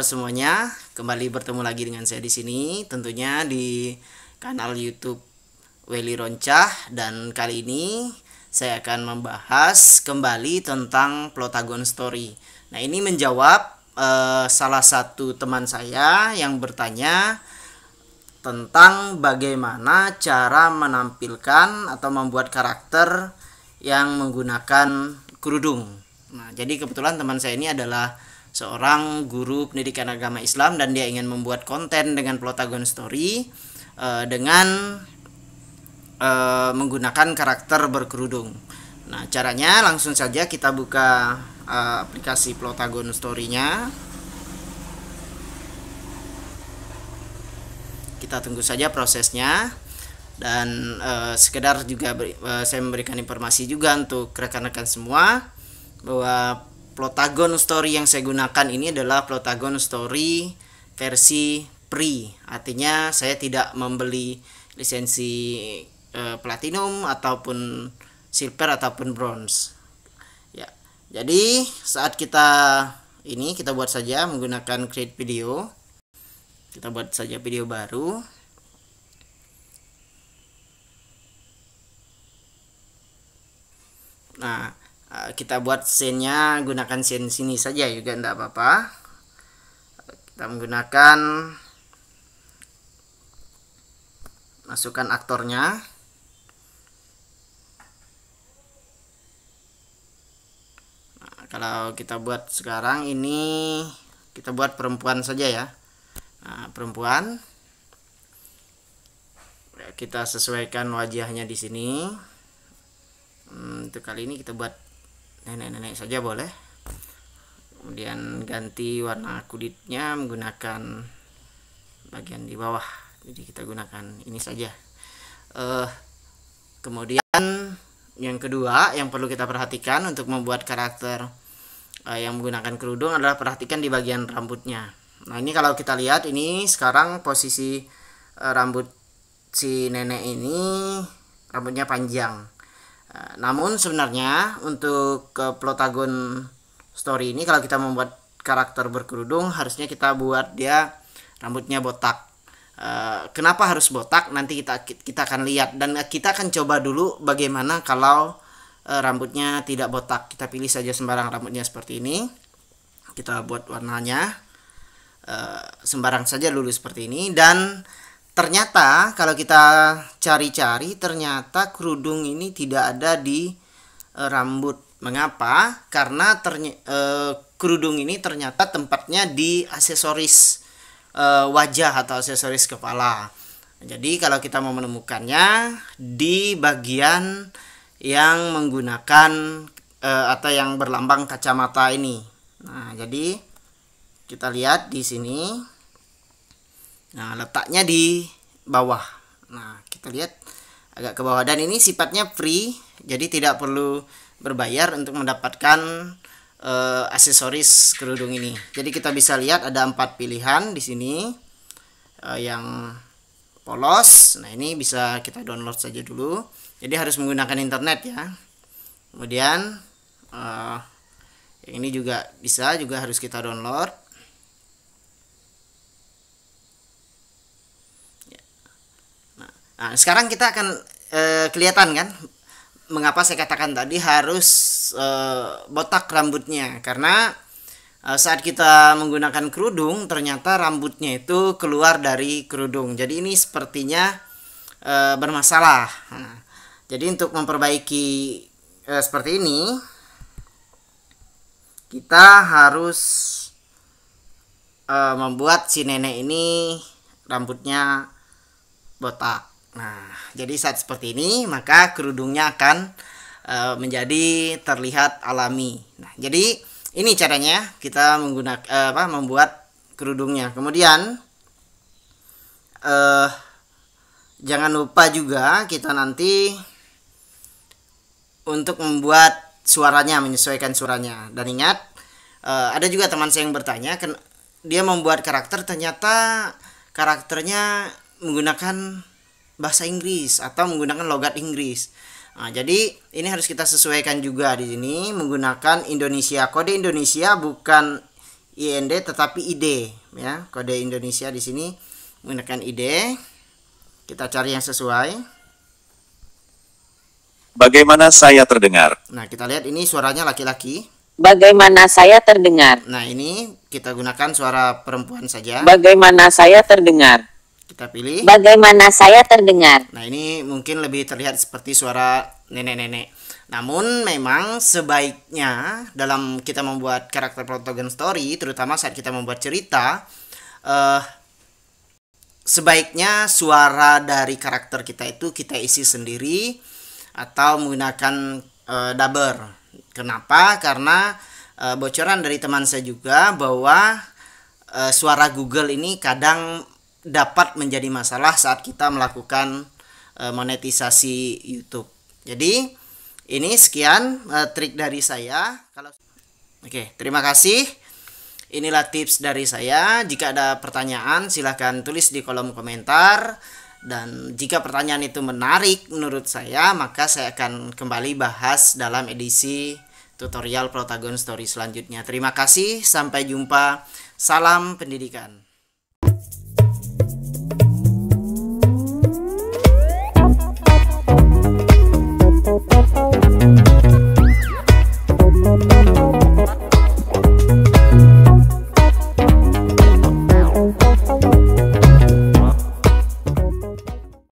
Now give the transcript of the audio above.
kabar semuanya? Kembali bertemu lagi dengan saya di sini, tentunya di kanal YouTube Welly Roncah, dan kali ini saya akan membahas kembali tentang Plotagon Story. Nah, ini menjawab salah satu teman saya yang bertanya tentang bagaimana cara menampilkan atau membuat karakter yang menggunakan kerudung. Nah, jadi kebetulan teman saya ini adalah seorang guru pendidikan agama Islam dan dia ingin membuat konten dengan Plotagon Story dengan menggunakan karakter berkerudung. Nah, caranya langsung saja kita buka aplikasi Plotagon Story-nya. Kita tunggu saja prosesnya, dan sekedar juga saya memberikan informasi juga untuk rekan-rekan semua bahwa Plotagon Story yang saya gunakan ini adalah Plotagon Story versi free. Artinya saya tidak membeli lisensi platinum ataupun silver ataupun bronze. Ya. Jadi saat kita buat saja menggunakan create video. Kita buat saja video baru. Nah, kita buat scene-nya gunakan scene sini saja juga tidak apa-apa. Kita menggunakan, masukkan aktornya. Nah, kalau kita buat sekarang ini kita buat perempuan saja ya. Nah, perempuan. Kita sesuaikan wajahnya di sini. Untuk kali ini kita buat nenek-nenek saja boleh. Kemudian ganti warna kulitnya menggunakan bagian di bawah. Jadi kita gunakan ini saja. Kemudian yang kedua yang perlu kita perhatikan untuk membuat karakter yang menggunakan kerudung adalah perhatikan di bagian rambutnya. Nah, ini kalau kita lihat ini sekarang posisi rambut si nenek ini rambutnya panjang. Namun sebenarnya untuk Plotagon Story ini kalau kita membuat karakter berkerudung harusnya kita buat dia rambutnya botak. Kenapa harus botak? Nanti kita akan lihat, dan kita akan coba dulu bagaimana kalau rambutnya tidak botak. Kita pilih saja sembarang rambutnya seperti ini. Kita buat warnanya sembarang saja dulu seperti ini, dan ternyata kalau kita cari-cari ternyata kerudung ini tidak ada di rambut. Mengapa? Karena kerudung ini ternyata tempatnya di aksesoris wajah atau aksesoris kepala. Jadi kalau kita mau menemukannya di bagian yang menggunakan atau yang berlambang kacamata ini. Nah, jadi kita lihat di sini. Nah, letaknya di bawah. Nah, kita lihat agak ke bawah, dan ini sifatnya free, jadi tidak perlu berbayar untuk mendapatkan aksesoris kerudung ini. Jadi kita bisa lihat ada 4 pilihan di sini. Yang polos. Nah, ini bisa kita download saja dulu. Jadi harus menggunakan internet ya. Kemudian yang ini juga bisa, juga harus kita download. Nah, sekarang kita akan kelihatan kan mengapa saya katakan tadi harus botak rambutnya, karena saat kita menggunakan kerudung ternyata rambutnya itu keluar dari kerudung. Jadi ini sepertinya bermasalah. Nah, jadi untuk memperbaiki seperti ini kita harus membuat si nenek ini rambutnya botak. Nah, jadi saat seperti ini maka kerudungnya akan menjadi terlihat alami. Nah, jadi ini caranya kita menggunakan membuat kerudungnya. Kemudian jangan lupa juga kita nanti untuk membuat suaranya, menyesuaikan suaranya. Dan ingat, ada juga teman saya yang bertanya, dia membuat karakter ternyata karakternya menggunakan bahasa Inggris atau menggunakan logat Inggris. Nah, jadi ini harus kita sesuaikan juga di sini menggunakan Indonesia, kode Indonesia bukan IND tetapi ID ya. Kode Indonesia di sini menggunakan ID. Kita cari yang sesuai. Bagaimana saya terdengar? Nah, kita lihat ini suaranya laki-laki. Bagaimana saya terdengar? Nah, ini kita gunakan suara perempuan saja. Bagaimana saya terdengar? Kita pilih. Bagaimana saya terdengar? Nah, ini mungkin lebih terlihat seperti suara nenek-nenek. Namun memang sebaiknya dalam kita membuat karakter protagon story, terutama saat kita membuat cerita, sebaiknya suara dari karakter kita itu kita isi sendiri atau menggunakan dubber. Kenapa? Karena bocoran dari teman saya juga bahwa suara Google ini kadang dapat menjadi masalah saat kita melakukan monetisasi YouTube. Jadi ini sekian trik dari saya. Oke, terima kasih. Inilah tips dari saya. Jika ada pertanyaan silahkan tulis di kolom komentar. Dan jika pertanyaan itu menarik menurut saya, maka saya akan kembali bahas dalam edisi tutorial Protagon Story selanjutnya. Terima kasih, sampai jumpa. Salam pendidikan.